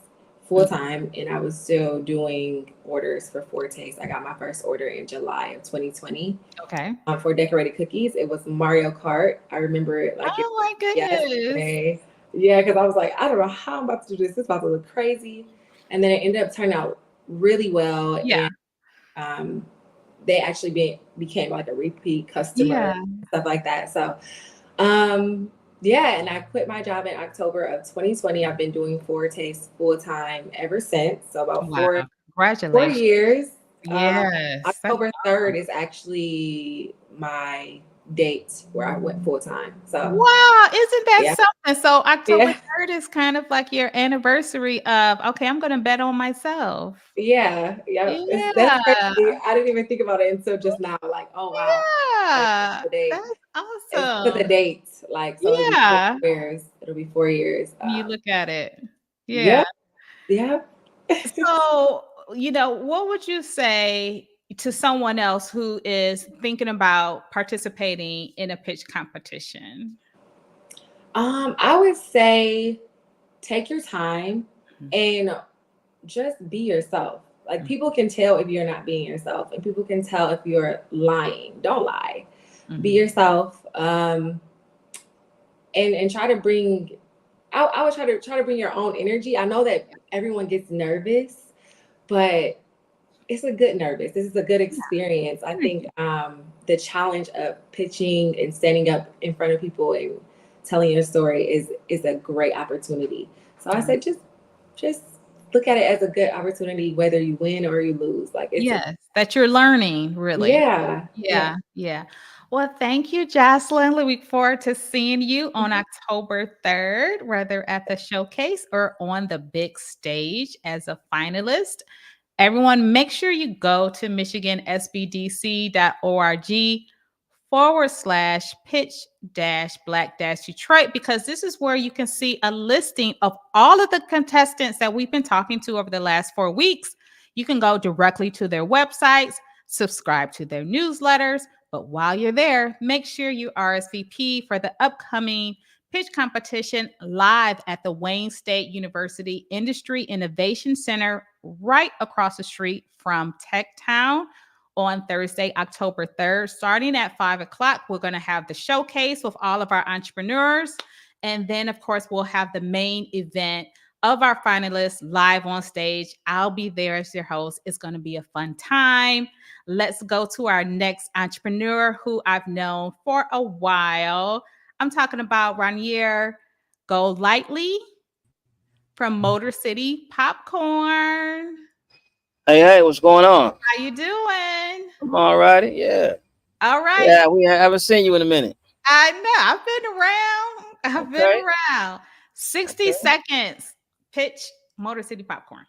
full time, and I was still doing orders for Foretaste. I got my first order in July of 2020. Okay. For decorated cookies. It was Mario Kart. I remember it oh my goodness. Yesterday. Yeah, because I was like, I don't know how I'm about to do this. This is about to look crazy. And then it ended up turning out really well. Yeah. And they actually became a repeat customer, stuff like that. So Yeah, and I quit my job in October of 2020. I've been doing Fortes full time ever since. So about Wow. four Congratulations. years. Yes. That's October 3rd is actually my date where I went full time. So wow. Isn't that yeah, something? So October yeah, 3rd is kind of like your anniversary of, okay, I'm going to bet on myself. yeah, yeah. That's Yeah. crazy. I didn't even think about it until just now. Like, oh wow, like Yeah. the date. That's And put the awesome. date. Like, so it'll be 4 Yeah. years. It'll be 4 years. You look at it. Yeah. Yep, yep. So, what would you say to someone else who is thinking about participating in a pitch competition? I would say take your time Mhm. and just be yourself. Like, Mhm. people can tell if you're not being yourself, and people can tell if you're lying. Don't lie. Be Mhm. yourself. And try to bring. I would try to bring your own energy. I know that everyone gets nervous, but it's a good nervous. This is a good experience. I think the challenge of pitching and standing up in front of people and telling your story is a great opportunity. So I said just look at it as a good opportunity, whether you win or you lose. Like, it's a Yes, that you're learning, really. yeah, yeah. Yeah, yeah. Well, thank you, Jocelyn. We look forward to seeing you on Mhm. October 3rd, whether at the showcase or on the big stage as a finalist. Everyone, make sure you go to michigansbdc.org/pitch black Detroit, because this is where you can see a listing of all of the contestants that we've been talking to over the last 4 weeks. You can go directly to their websites, subscribe to their newsletters, but while you're there, make sure you RSVP for the upcoming pitch competition live at the Wayne State University Industry Innovation Center right across the street from Tech Town on Thursday, October 3rd. Starting at 5 o'clock, we're going to have the showcase with all of our entrepreneurs. And then, of course, we'll have the main event of our finalists live on stage. I'll be there as your host. It's going to be a fun time. Let's go to our next entrepreneur who I've known for a while. I'm talking about Ranier Golightly from Motor City Popcorn. Hey, what's going on? How you doing? I'm all righty. Yeah. All right. Yeah, we haven't seen you in a minute. I know. I've been around. I've been Okay. around. 60 Okay. seconds. Pitch Motor City Popcorn.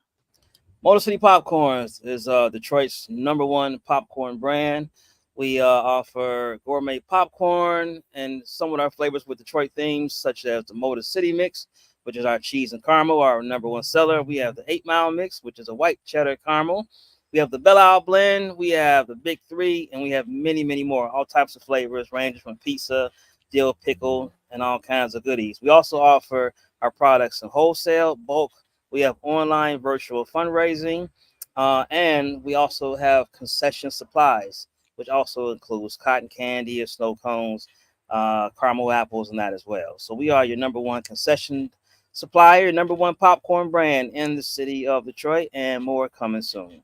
Motor City Popcorns is Detroit's #1 popcorn brand. We offer gourmet popcorn and some of our flavors with Detroit themes, such as the Motor City Mix, which is our cheese and caramel, our #1 seller. We have the 8 Mile Mix, which is a white cheddar caramel. We have the Belle Isle Blend. We have the Big Three, and we have many, many more. All types of flavors, ranging from pizza, dill pickle, and all kinds of goodies. We also offer our products in wholesale, bulk. We have online virtual fundraising, and we also have concession supplies, which also includes cotton candy or snow cones, caramel apples, and that as well. So we are your #1 concession supplier, #1 popcorn brand in the city of Detroit, and more coming soon.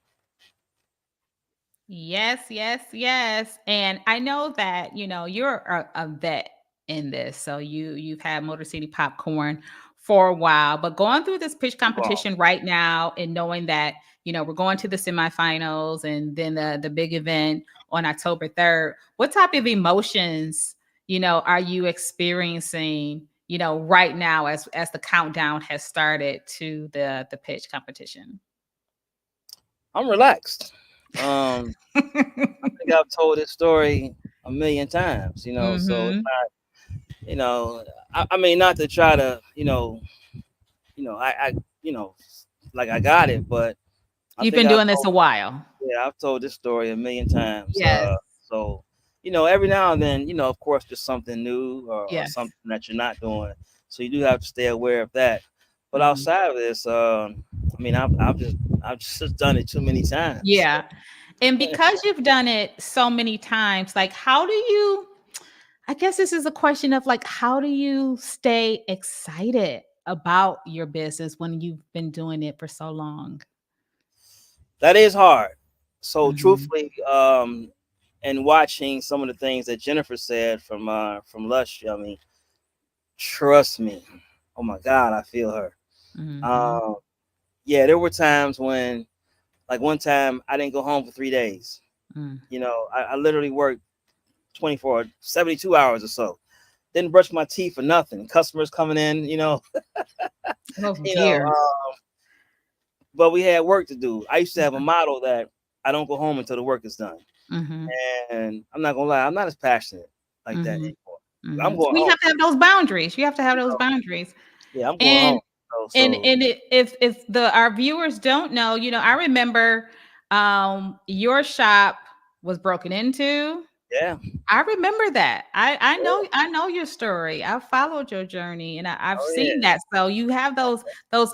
Yes, yes, yes. And I know that, you're a vet in this. So you've had Motor City Popcorn for a while, but going through this pitch Wow. competition right now and knowing that, we're going to the semifinals and then the big event on October 3rd, what type of emotions, are you experiencing, right now as the countdown has started to the pitch competition? I'm relaxed. I think I've told this story a million times, so it's Mm-hmm. not, I mean, not to try to, I like I got it, but I You've think been doing this a while. I've told this story a million times. Yes. So, every now and then, of course, there's something new or Yes. something that you're not doing. So you do have to stay aware of that. But Mhm. outside of this, I mean, I've just done it too many times. Yeah. And because you've done it so many times, like, I guess this is a question of like, how do you stay excited about your business when you've been doing it for so long? That is hard. So Mhm. truthfully, and watching some of the things that Jennifer said from Lush, I mean, trust me, oh my God, I feel her. Mhm. Yeah, there were times when, like one time, I didn't go home for 3 days. Mm. You know, I literally worked 72 hours or so. Didn't brush my teeth for nothing. Customers coming in, you know, Oh you know. dear. But we had work to do. I used to have a motto that I don't go home until the work is done. Mm-hmm. And I'm not gonna lie, I'm not as passionate like that Mm-hmm. anymore. I'm Mm-hmm. So going you home. have to have those boundaries. You have to have You those know, boundaries. yeah, I'm going And home. So if our viewers don't know, I remember your shop was broken into. yeah, I remember that. I yeah, know your story. I've followed your journey and I've oh seen yeah, that. So you have those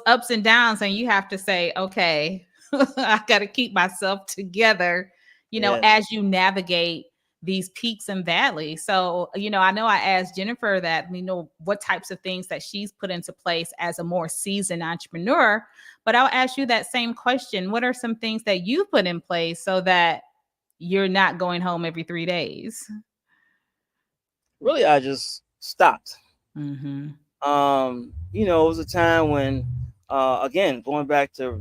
ups and downs, and you have to say, okay, I got to keep myself together, yeah. as you navigate these peaks and valleys. So, I know I asked Jennifer that, what types of things that she's put into place as a more seasoned entrepreneur, but I'll ask you that same question. What are some things that you put in place so that you're not going home every 3 days? Really, I just stopped. Mm-hmm. You know, it was a time when, again, going back to,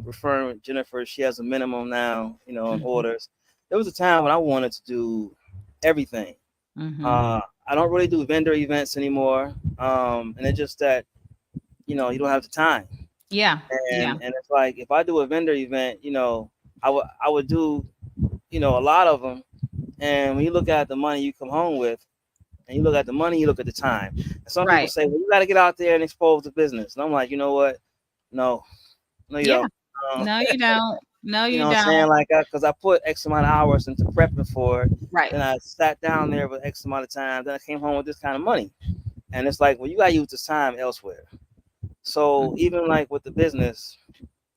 referring to Jennifer, she has a minimum now, in orders. There was a time when I wanted to do everything. Mm-hmm. I don't really do vendor events anymore. And it's just that, you don't have the time. Yeah. Yeah. And it's like, if I do a vendor event, I would do, a lot of them. And when you look at the money you come home with, and you look at the money, you look at the time. And some people Right. say, well, you got to get out there and expose the business. And I'm like, you know what? No, you Yeah. don't. No, you don't. No, You you know what I'm saying? don't. Like, because I put X amount of hours into prepping for it. Right. Then I sat down there with X amount of time. Then I came home with this kind of money. And it's like, well, you got to use this time elsewhere. So even like with the business.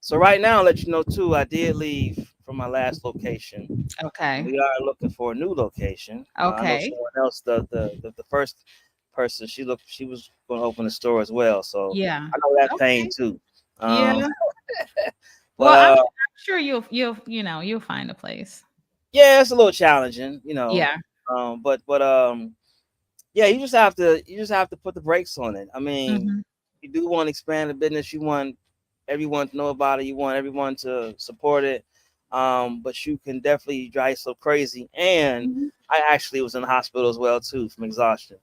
So right now, I'll let you know too, I did leave from my last location. Okay. We are looking for a new location. I know Okay. someone else, the first person, she was going to open a store as well. So Yeah. I know that pain Okay. too. Yeah. But Well, I'm sure you'll find a place. yeah, it's a little challenging, Yeah. But yeah, you just have to put the brakes on it. I mean, Mm-hmm. you do want to expand the business. You want everyone to know about it. You want everyone to support it. But you can definitely drive yourself crazy. And Mm-hmm. I actually was in the hospital as well too from exhaustion.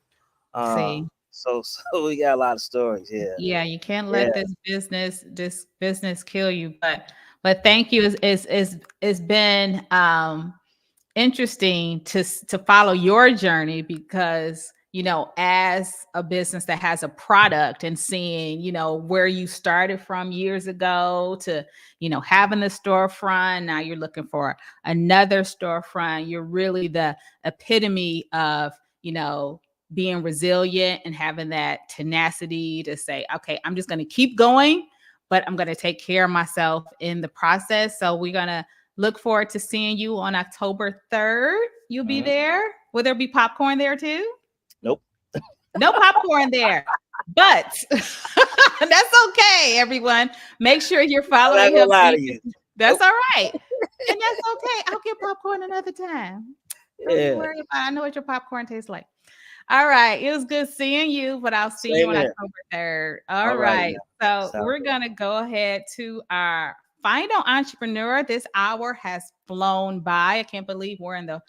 See. So we got a lot of stories. Yeah. Yeah, you can't Yeah. let this business kill you. But thank you. It's been interesting to follow your journey because as a business that has a product and seeing where you started from years ago to having the storefront, now you're looking for another storefront. You're really the epitome of being resilient and having that tenacity to say, okay, I'm just going to keep going, but I'm going to take care of myself in the process. So we're going to look forward to seeing you on October 3rd. You'll be there. Will there be popcorn there too? Nope. No popcorn there. But that's okay, everyone. Make sure you're following him. That's all right. And that's okay. I'll get popcorn another time. Don't worry about it. I know what your popcorn tastes like. All right. It was good seeing you, but I'll see you on October 3rd. All right. So we're going to go ahead to our final entrepreneur. This hour has flown by. I can't believe we're in the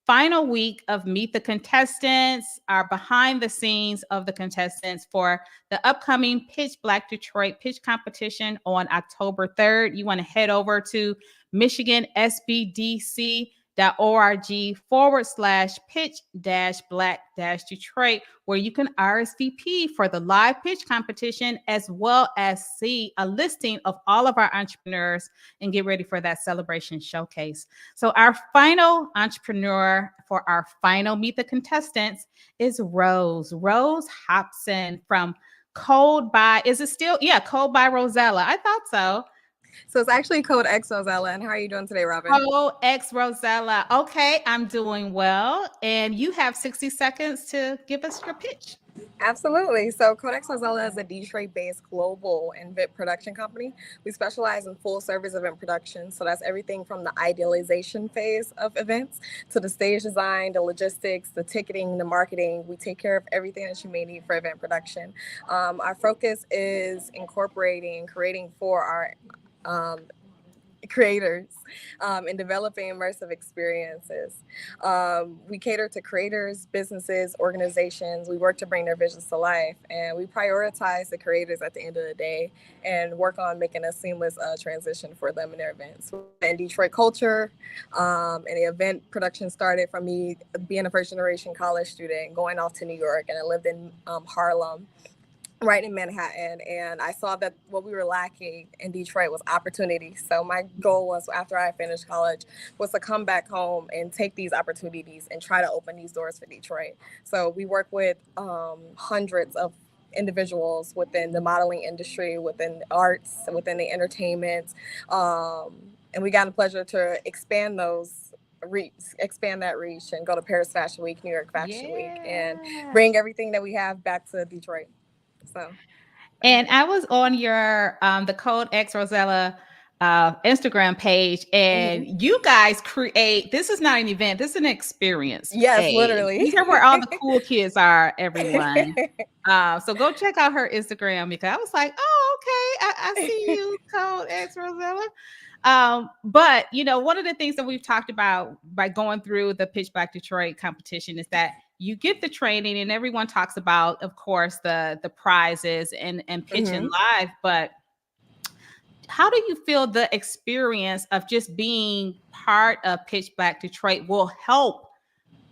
final week of Meet the Contestants, our behind the scenes of the contestants for the upcoming Pitch Black Detroit pitch competition on October 3rd. You want to head over to Michigan SBDC.org/pitch-black-Detroit, where you can RSVP for the live pitch competition, as well as see a listing of all of our entrepreneurs and get ready for that celebration showcase. So our final entrepreneur for our final Meet the Contestants is Rose Hobson from Code by, is it still? Yeah, Code by Rosella. I thought so. So it's actually Code X Rosella. And how are you doing today, Robin? Code X Rosella. Okay, I'm doing well. And you have 60 seconds to give us your pitch. Absolutely. So Codex Rosella is a Detroit-based global event production company. We specialize in full-service event production. So that's everything from the idealization phase of events to the stage design, the logistics, the ticketing, the marketing. We take care of everything that you may need for event production. Our focus is incorporating and creating for our creators and developing immersive experiences. We cater to creators, businesses, organizations. We work to bring their visions to life, and we prioritize the creators at the end of the day and work on making a seamless transition for them in their events. In Detroit culture, and the event production started from me being a first generation college student, going off to New York, and I lived in Harlem, right in Manhattan, and I saw that what we were lacking in Detroit was opportunity. So my goal was, after I finished college, was to come back home and take these opportunities and try to open these doors for Detroit. So we work with hundreds of individuals within the modeling industry, within arts, within the entertainment, and we got the pleasure to expand that reach and go to Paris Fashion Week, New York Fashion Week, and bring everything that we have back to Detroit. So, and I was on your the Code X Rosella Instagram page, and you guys create. This is not an event. This is an experience. Yes, literally. These are where all the cool kids are. Everyone. So go check out her Instagram, because I was like, oh, okay, I see you, Code X Rosella. But one of the things that we've talked about by going through the Pitch Black Detroit competition is that you get the training, and everyone talks about, of course, the prizes and pitching live. But how do you feel the experience of just being part of Pitch Black Detroit will help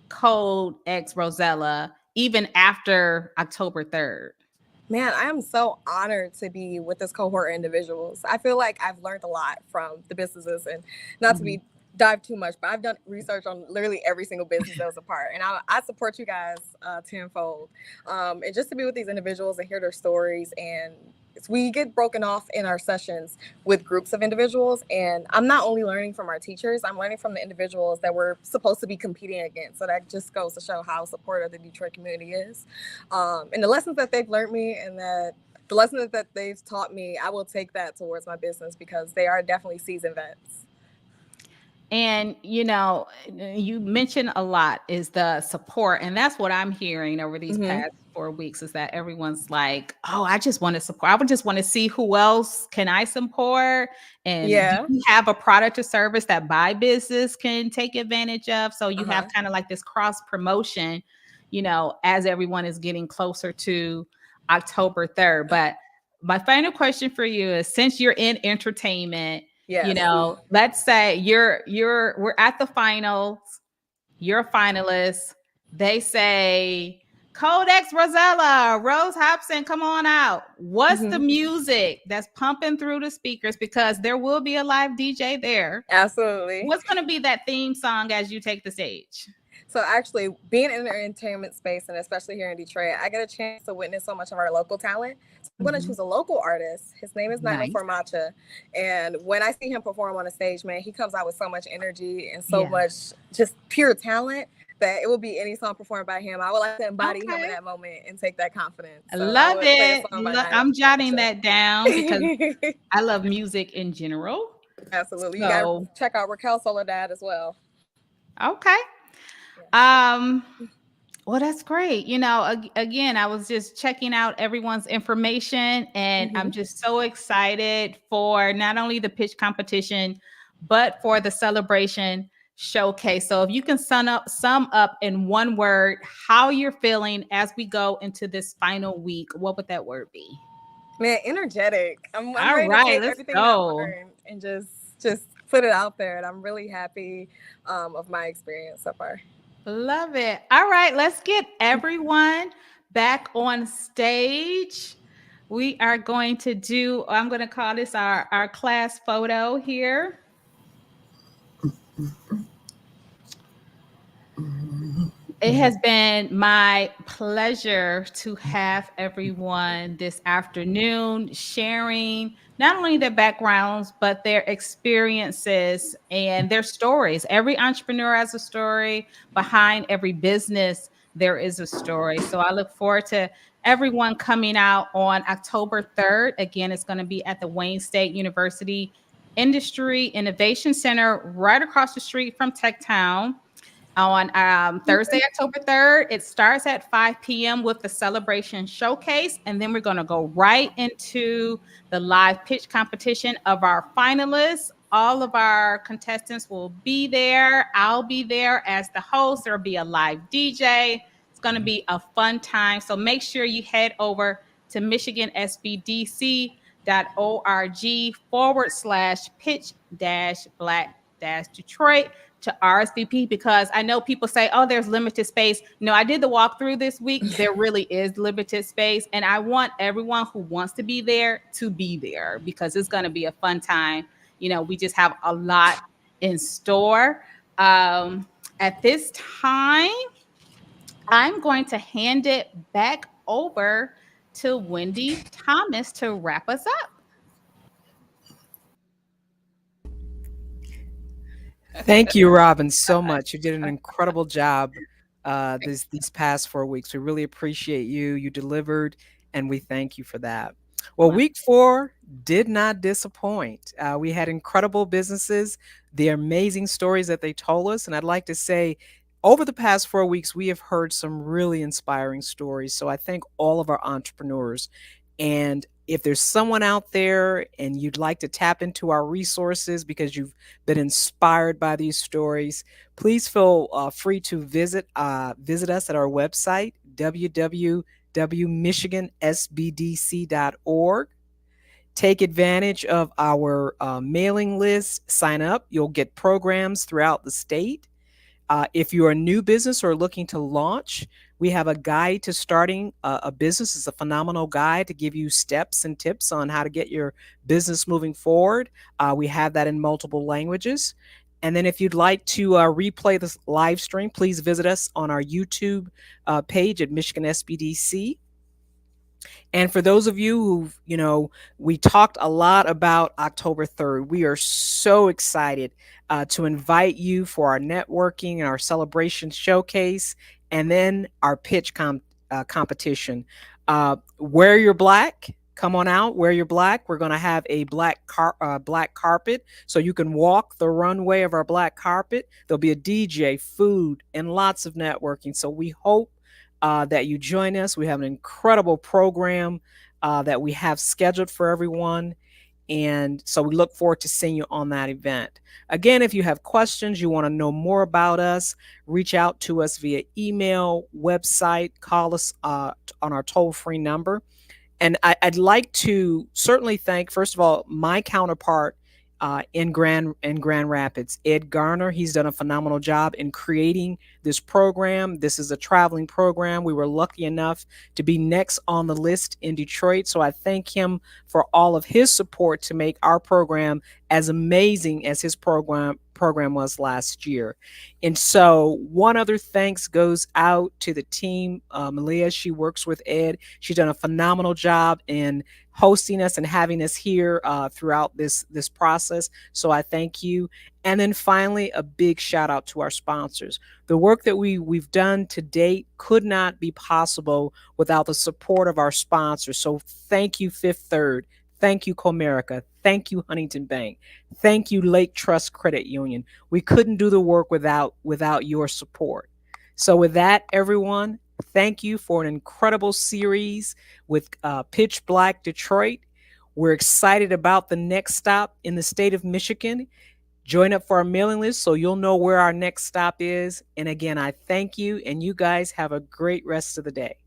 Code X Rosella even after October 3rd? Man, I am so honored to be with this cohort of individuals. I feel like I've learned a lot from the businesses, and not to be dive too much, but I've done research on literally every single business that was a part, and I support you guys tenfold. And just to be with these individuals and hear their stories, and we get broken off in our sessions with groups of individuals, and I'm not only learning from our teachers, I'm learning from the individuals that we're supposed to be competing against. So that just goes to show how supportive the Detroit community is, and the lessons that they've learned me, and that the lessons that they've taught me, I will take that towards my business, because they are definitely seasoned vets. And, you mentioned a lot is the support. And that's what I'm hearing over these past 4 weeks, is that everyone's like, oh, I just want to support. I would just want to see who else can I support. And do you have a product or service that my business can take advantage of? So you have kind of like this cross promotion, as everyone is getting closer to October 3rd. But my final question for you is, since you're in entertainment, let's say we're at the finals, you're a finalist. They say, Code X Rosella, Rose Hobson, come on out. What's the music that's pumping through the speakers? Because there will be a live DJ there. Absolutely. What's going to be that theme song as you take the stage? So actually, being in the entertainment space, and especially here in Detroit, I get a chance to witness so much of our local talent. So I'm going to choose a local artist. His name is Nightmare Formacha. And when I see him perform on a stage, man, he comes out with so much energy and so much just pure talent that it will be any song performed by him. I would like to embody him in that moment and take that confidence. So love it. I'm jotting that down, because I love music in general. Absolutely. You got to check out Raquel Soledad as well. Okay. Well, that's great. Again, I was just checking out everyone's information, and I'm just so excited for not only the pitch competition, but for the celebration showcase. So if you can sum up in one word how you're feeling as we go into this final week, what would that word be? Man, energetic. I'm all ready right, to take let's everything go. I've learned and just put it out there. And I'm really happy of my experience so far. Love it. All right, let's get everyone back on stage. We are going to do, I'm going to call this our class photo here. It has been my pleasure to have everyone this afternoon sharing not only their backgrounds, but their experiences and their stories. Every entrepreneur has a story behind every business there is a story. So I look forward to everyone coming out on October 3rd. Again, it's going to be at the Wayne State University Industry Innovation Center right across the street from Tech Town on Thursday, October 3rd. It starts at 5 p.m. with the celebration showcase. And then we're going to go right into the live pitch competition of our finalists. All of our contestants will be there. I'll be there as the host. There'll be a live DJ. It's going to be a fun time. So make sure you head over to michigansbdc.org/pitch-black-Detroit to RSVP, because I know people say, oh, there's limited space. No, I did the walkthrough this week. There really is limited space. And I want everyone who wants to be there because it's going to be a fun time. You know, we just have a lot in store. At this time, I'm going to hand it back over to Wendy Thomas to wrap us up. Thank you, Robin, so much. You did an incredible job these past 4 weeks. We really appreciate you. You delivered, and we thank you for that. Well, week 4 did not disappoint. We had incredible businesses, the amazing stories that they told us. And I'd like to say, over the past 4 weeks, we have heard some really inspiring stories. So I thank all of our entrepreneurs. And if there's someone out there and you'd like to tap into our resources because you've been inspired by these stories, please feel free to visit us at our website, www.michigansbdc.org. Take advantage of our mailing list. Sign up. You'll get programs throughout the state. If you're a new business or looking to launch, we have a guide to starting a business. It's a phenomenal guide to give you steps and tips on how to get your business moving forward. We have that in multiple languages. And then if you'd like to replay this live stream, please visit us on our YouTube page at Michigan SBDC. And for those of you who, we talked a lot about October 3rd. We are so excited to invite you for our networking and our celebration showcase, and then our pitch competition. Wear your black. Come on out, wear your black. We're going to have a black carpet so you can walk the runway of our black carpet. There'll be a DJ, food, and lots of networking. So we hope that you join us. We have an incredible program that we have scheduled for everyone. And so we look forward to seeing you on that event. Again, if you have questions, you want to know more about us, reach out to us via email, website, call us on our toll-free number. And I'd like to certainly thank, first of all, my counterpart in Grand Rapids, Ed Garner. He's done a phenomenal job in creating this program. This is a traveling program. We were lucky enough to be next on the list in Detroit. So I thank him for all of his support to make our program as amazing as his program was last year. And so one other thanks goes out to the team. Malia, she works with Ed. She's done a phenomenal job in hosting us and having us here throughout this process. So I thank you. And then finally, a big shout out to our sponsors. The work that we've done to date could not be possible without the support of our sponsors. So thank you, Fifth Third. Thank you, Comerica. Thank you, Huntington Bank. Thank you, Lake Trust Credit Union. We couldn't do the work without your support. So with that, everyone, thank you for an incredible series with Pitch Black Detroit. We're excited about the next stop in the state of Michigan. Join up for our mailing list so you'll know where our next stop is. And again, I thank you, and you guys have a great rest of the day.